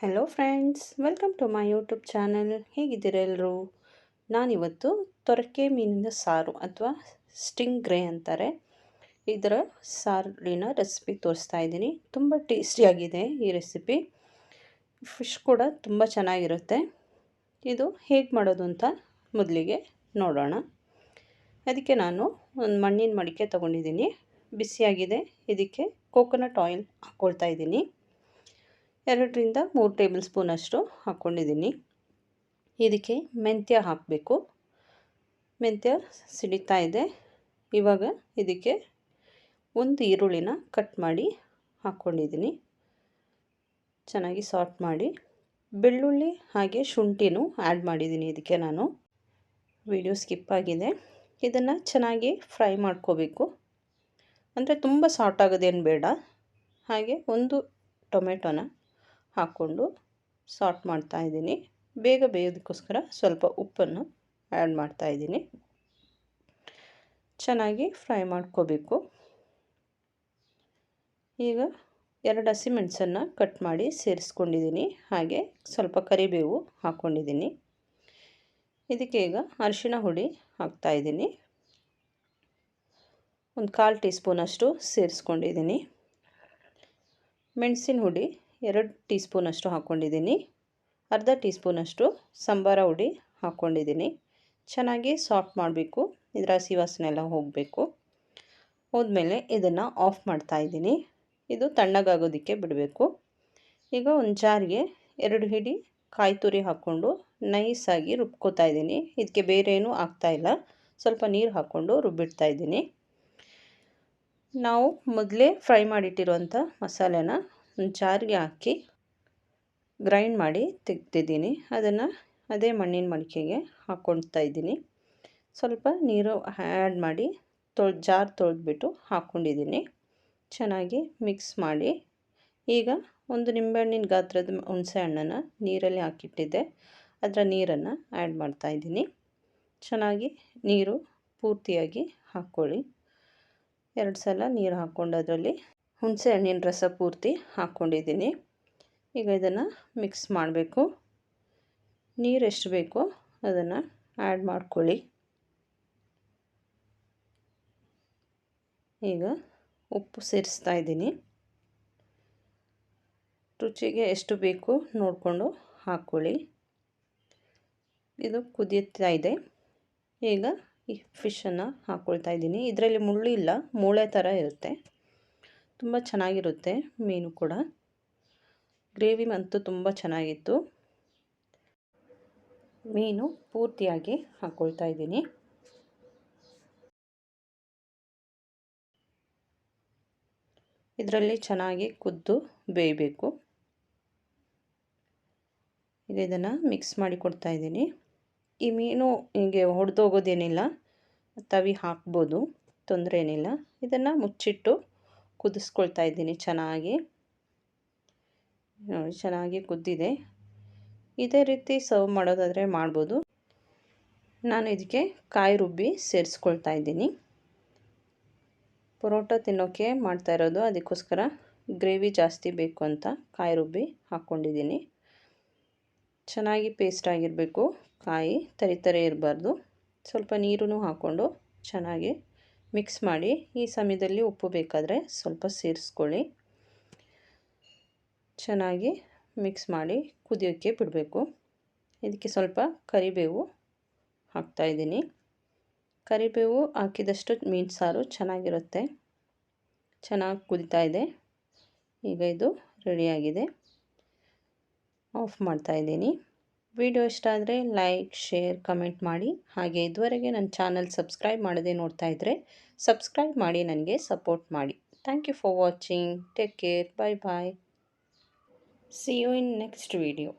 Hello friends, welcome to my YouTube channel. ಹೇಗಿದ್ದೀರಾ ಎಲ್ಲರೂ? ನಾನಿವತ್ತು ತೊರಕೆ ಮೀನಿನ ಸಾರು ಅಥವಾ ಸ್ಟಿಂಗ್ ಗ್ರೇ ಅಂತಾರೆ, ಇದರ ಸಾರಿನ ರೆಸಿಪಿ ತೋರಿಸ್ತಾ ಇದ್ದೀನಿ. ತುಂಬ ಟೇಸ್ಟಿಯಾಗಿದೆ ಈ ರೆಸಿಪಿ. ಫಿಶ್ ಕೂಡ ತುಂಬ ಚೆನ್ನಾಗಿರುತ್ತೆ. ಇದು ಹೇಗೆ ಮಾಡೋದು ಅಂತ ಮೊದಲಿಗೆ ನೋಡೋಣ. ಅದಕ್ಕೆ ನಾನು ಒಂದು ಮಣ್ಣಿನ ಮಡಿಕೆ ತೊಗೊಂಡಿದ್ದೀನಿ, ಬಿಸಿಯಾಗಿದೆ. ಇದಕ್ಕೆ ಕೋಕೋನಟ್ ಆಯಿಲ್ ಹಾಕ್ಕೊಳ್ತಾ ಇದ್ದೀನಿ. 2ರಿಂದ 3 ಟೇಬಲ್ ಸ್ಪೂನಷ್ಟು ಹಾಕ್ಕೊಂಡಿದ್ದೀನಿ. ಇದಕ್ಕೆ ಮೆಂತ್ಯ ಹಾಕಬೇಕು. ಮೆಂತ್ಯ ಸಿಡಿತಾ ಇದೆ. ಇವಾಗ ಇದಕ್ಕೆ ಒಂದು ಈರುಳ್ಳಿನ ಕಟ್ ಮಾಡಿ ಹಾಕ್ಕೊಂಡಿದ್ದೀನಿ. ಚೆನ್ನಾಗಿ ಸಾರ್ಟ್ ಮಾಡಿ ಬೆಳ್ಳುಳ್ಳಿ ಹಾಗೆ ಶುಂಠಿನೂ ಆ್ಯಡ್ ಮಾಡಿದ್ದೀನಿ. ಇದಕ್ಕೆ ನಾನು ವಿಡಿಯೋ ಸ್ಕಿಪ್ ಆಗಿದೆ. ಇದನ್ನು ಚೆನ್ನಾಗಿ ಫ್ರೈ ಮಾಡ್ಕೋಬೇಕು. ಅಂದರೆ ತುಂಬ ಸಾರ್ಟ್ ಆಗೋದೇನು ಬೇಡ. ಹಾಗೆ ಒಂದು ಟೊಮೆಟೊನ ಹಾಕ್ಕೊಂಡು ಸಾರ್ಟ್ ಮಾಡ್ತಾಯಿದ್ದೀನಿ. ಬೇಗ ಬೇಯೋದಕ್ಕೋಸ್ಕರ ಸ್ವಲ್ಪ ಉಪ್ಪನ್ನು ಆ್ಯಡ್ ಮಾಡ್ತಾಯಿದ್ದೀನಿ. ಚೆನ್ನಾಗಿ ಫ್ರೈ ಮಾಡ್ಕೋಬೇಕು. ಈಗ 2 ಹಸಿಮೆಣಸನ್ನು ಕಟ್ ಮಾಡಿ ಸೇರಿಸ್ಕೊಂಡಿದ್ದೀನಿ. ಹಾಗೆ ಸ್ವಲ್ಪ ಕರಿಬೇವು ಹಾಕ್ಕೊಂಡಿದ್ದೀನಿ. ಇದಕ್ಕೆ ಈಗ ಅರಿಶಿಣ ಹುಡಿ ಹಾಕ್ತಾಯಿದ್ದೀನಿ. ಒಂದು 1/4 ಟೀ ಸ್ಪೂನಷ್ಟು ಸೇರಿಸ್ಕೊಂಡಿದ್ದೀನಿ. ಮೆಣಸಿನ ಹುಡಿ 2 ಟೀ ಸ್ಪೂನಷ್ಟು ಹಾಕ್ಕೊಂಡಿದ್ದೀನಿ. ಅರ್ಧ ಟೀ ಸ್ಪೂನಷ್ಟು ಸಂಬಾರ ಹುಡಿ ಹಾಕ್ಕೊಂಡಿದ್ದೀನಿ. ಚೆನ್ನಾಗಿ ಸಾಫ್ಟ್ ಮಾಡಬೇಕು. ಇದರ ಹಸಿ ವಾಸನೆ ಎಲ್ಲ ಹೋಗಬೇಕು. ಹೋದ್ಮೇಲೆ ಇದನ್ನು ಆಫ್ ಮಾಡ್ತಾಯಿದ್ದೀನಿ. ಇದು ತಣ್ಣಗಾಗೋದಕ್ಕೆ ಬಿಡಬೇಕು. ಈಗ ಒಂದು ಜಾರಿಗೆ 2 ಹಿಡಿ ಕಾಯಿ ತುರಿ ಹಾಕ್ಕೊಂಡು ನೈಸಾಗಿ ರುಬ್ಕೋತಾ ಇದ್ದೀನಿ. ಇದಕ್ಕೆ ಬೇರೆ ಏನೂ ಆಗ್ತಾಯಿಲ್ಲ. ಸ್ವಲ್ಪ ನೀರು ಹಾಕ್ಕೊಂಡು ರುಬ್ಬಿಡ್ತಾಯಿದ್ದೀನಿ. ನಾವು ಮೊದಲೇ ಫ್ರೈ ಮಾಡಿಟ್ಟಿರುವಂಥ ಮಸಾಲೆನ ಒಂದು ಜಾರಿಗೆ ಹಾಕಿ ಗ್ರೈಂಡ್ ಮಾಡಿ ತೆಗ್ದಿದ್ದೀನಿ. ಅದನ್ನು ಅದೇ ಮಣ್ಣಿನ ಮಡಿಕೆಗೆ ಹಾಕ್ಕೊಳ್ತಾ ಇದ್ದೀನಿ. ಸ್ವಲ್ಪ ನೀರು ಆ್ಯಡ್ ಮಾಡಿ ಜಾರ್ ತೊಳೆದ್ಬಿಟ್ಟು ಹಾಕ್ಕೊಂಡಿದ್ದೀನಿ. ಚೆನ್ನಾಗಿ ಮಿಕ್ಸ್ ಮಾಡಿ ಈಗ ಒಂದು ನಿಂಬೆಹಣ್ಣಿನ ಗಾತ್ರದ ಹುಣಸೆ ಹಣ್ಣನ್ನು ನೀರಲ್ಲಿ ಹಾಕಿಟ್ಟಿದ್ದೆ, ಅದರ ನೀರನ್ನು ಆ್ಯಡ್ ಮಾಡ್ತಾಯಿದ್ದೀನಿ. ಚೆನ್ನಾಗಿ ನೀರು ಪೂರ್ತಿಯಾಗಿ ಹಾಕ್ಕೊಳ್ಳಿ. 2 ಸಲ ನೀರು ಹಾಕ್ಕೊಂಡು ಅದರಲ್ಲಿ ಹುಣಸೆ ಹಣ್ಣಿನ ರಸ ಪೂರ್ತಿ ಹಾಕ್ಕೊಂಡಿದ್ದೀನಿ. ಈಗ ಇದನ್ನು ಮಿಕ್ಸ್ ಮಾಡಬೇಕು. ನೀರು ಎಷ್ಟು ಬೇಕೋ ಅದನ್ನು ಆ್ಯಡ್ ಮಾಡ್ಕೊಳ್ಳಿ. ಈಗ ಉಪ್ಪು ಸೇರಿಸ್ತಾ ಇದ್ದೀನಿ. ರುಚಿಗೆ ಎಷ್ಟು ಬೇಕು ನೋಡಿಕೊಂಡು ಹಾಕ್ಕೊಳ್ಳಿ. ಇದು ಕುದೀತಾ ಇದೆ. ಈಗ ಈ ಫಿಶನ್ನು ಹಾಕ್ಕೊಳ್ತಾ ಇದ್ದೀನಿ. ಇದರಲ್ಲಿ ಮುಳ್ಳು ಇಲ್ಲ, ಮೂಳೆ ಥರ ಇರುತ್ತೆ. ತುಂಬ ಚೆನ್ನಾಗಿರುತ್ತೆ ಮೀನು ಕೂಡ. ಗ್ರೇವಿ ಅಂತೂ ತುಂಬ ಚೆನ್ನಾಗಿತ್ತು. ಮೀನು ಪೂರ್ತಿಯಾಗಿ ಹಾಕ್ಕೊಳ್ತಾ ಇದ್ದೀನಿ. ಇದರಲ್ಲಿ ಚೆನ್ನಾಗಿ ಕುದ್ದು ಬೇಯಬೇಕು. ಈಗ ಇದನ್ನು ಮಿಕ್ಸ್ ಮಾಡಿ ಕೊಡ್ತಾ ಇದ್ದೀನಿ. ಈ ಮೀನು ಹೀಗೆ ಒಡೆದೋಗೋದೇನಿಲ್ಲ, ತವಿ ಹಾಕ್ಬೋದು, ತೊಂದರೆ ಏನಿಲ್ಲ. ಇದನ್ನು ಮುಚ್ಚಿಟ್ಟು ಕುದಿಸ್ಕೊಳ್ತಾ ಇದ್ದೀನಿ ಚೆನ್ನಾಗಿ. ನೋಡಿ, ಚೆನ್ನಾಗಿ ಕುದ್ದಿದೆ. ಇದೇ ರೀತಿ ಸರ್ವ್ ಮಾಡೋದಾದರೆ ಮಾಡ್ಬೋದು. ನಾನು ಇದಕ್ಕೆ ಕಾಯಿ ರುಬ್ಬಿ ಸೇರಿಸ್ಕೊಳ್ತಾ ಇದ್ದೀನಿ. ಪರೋಟ ತಿನ್ನೋಕ್ಕೆ ಮಾಡ್ತಾ ಇರೋದು, ಅದಕ್ಕೋಸ್ಕರ ಗ್ರೇವಿ ಜಾಸ್ತಿ ಬೇಕು ಅಂತ ಕಾಯಿ ರುಬ್ಬಿ ಹಾಕ್ಕೊಂಡಿದ್ದೀನಿ. ಚೆನ್ನಾಗಿ ಪೇಸ್ಟ್ ಆಗಿರಬೇಕು. ಕಾಯಿ ತರಿ ಇರಬಾರ್ದು. ಸ್ವಲ್ಪ ನೀರನ್ನು ಹಾಕ್ಕೊಂಡು ಚೆನ್ನಾಗಿ ಮಿಕ್ಸ್ ಮಾಡಿ. ಈ ಸಮಯದಲ್ಲಿ ಉಪ್ಪು ಬೇಕಾದರೆ ಸ್ವಲ್ಪ ಸೇರಿಸ್ಕೊಳ್ಳಿ. ಚೆನ್ನಾಗಿ ಮಿಕ್ಸ್ ಮಾಡಿ ಕುದಿಯೋಕ್ಕೆ ಬಿಡಬೇಕು. ಇದಕ್ಕೆ ಸ್ವಲ್ಪ ಕರಿಬೇವು ಹಾಕ್ತಾಯಿದ್ದೀನಿ. ಕರಿಬೇವು ಹಾಕಿದಷ್ಟು ಮೀನು ಸಾರು ಚೆನ್ನಾಗಿರುತ್ತೆ. ಚೆನ್ನಾಗಿ ಕುದೀತಾ ಇದೆ. ಈಗ ಇದು ರೆಡಿಯಾಗಿದೆ. ಆಫ್ ಮಾಡ್ತಾಯಿದ್ದೀನಿ. ವಿಡಿಯೋ ಇಷ್ಟ ಆದರೆ ಲೈಕ್, ಶೇರ್, ಕಮೆಂಟ್ ಮಾಡಿ. ಹಾಗೆ ಇದುವರೆಗೆ ನನ್ನ ಚಾನಲ್ ಸಬ್ಸ್ಕ್ರೈಬ್ ಮಾಡದೆ ನೋಡ್ತಾ ಇದ್ದರೆ ಸಬ್ಸ್ಕ್ರೈಬ್ ಮಾಡಿ ನನಗೆ ಸಪೋರ್ಟ್ ಮಾಡಿ. Thank you for watching. Take care. Bye bye. See you in next video.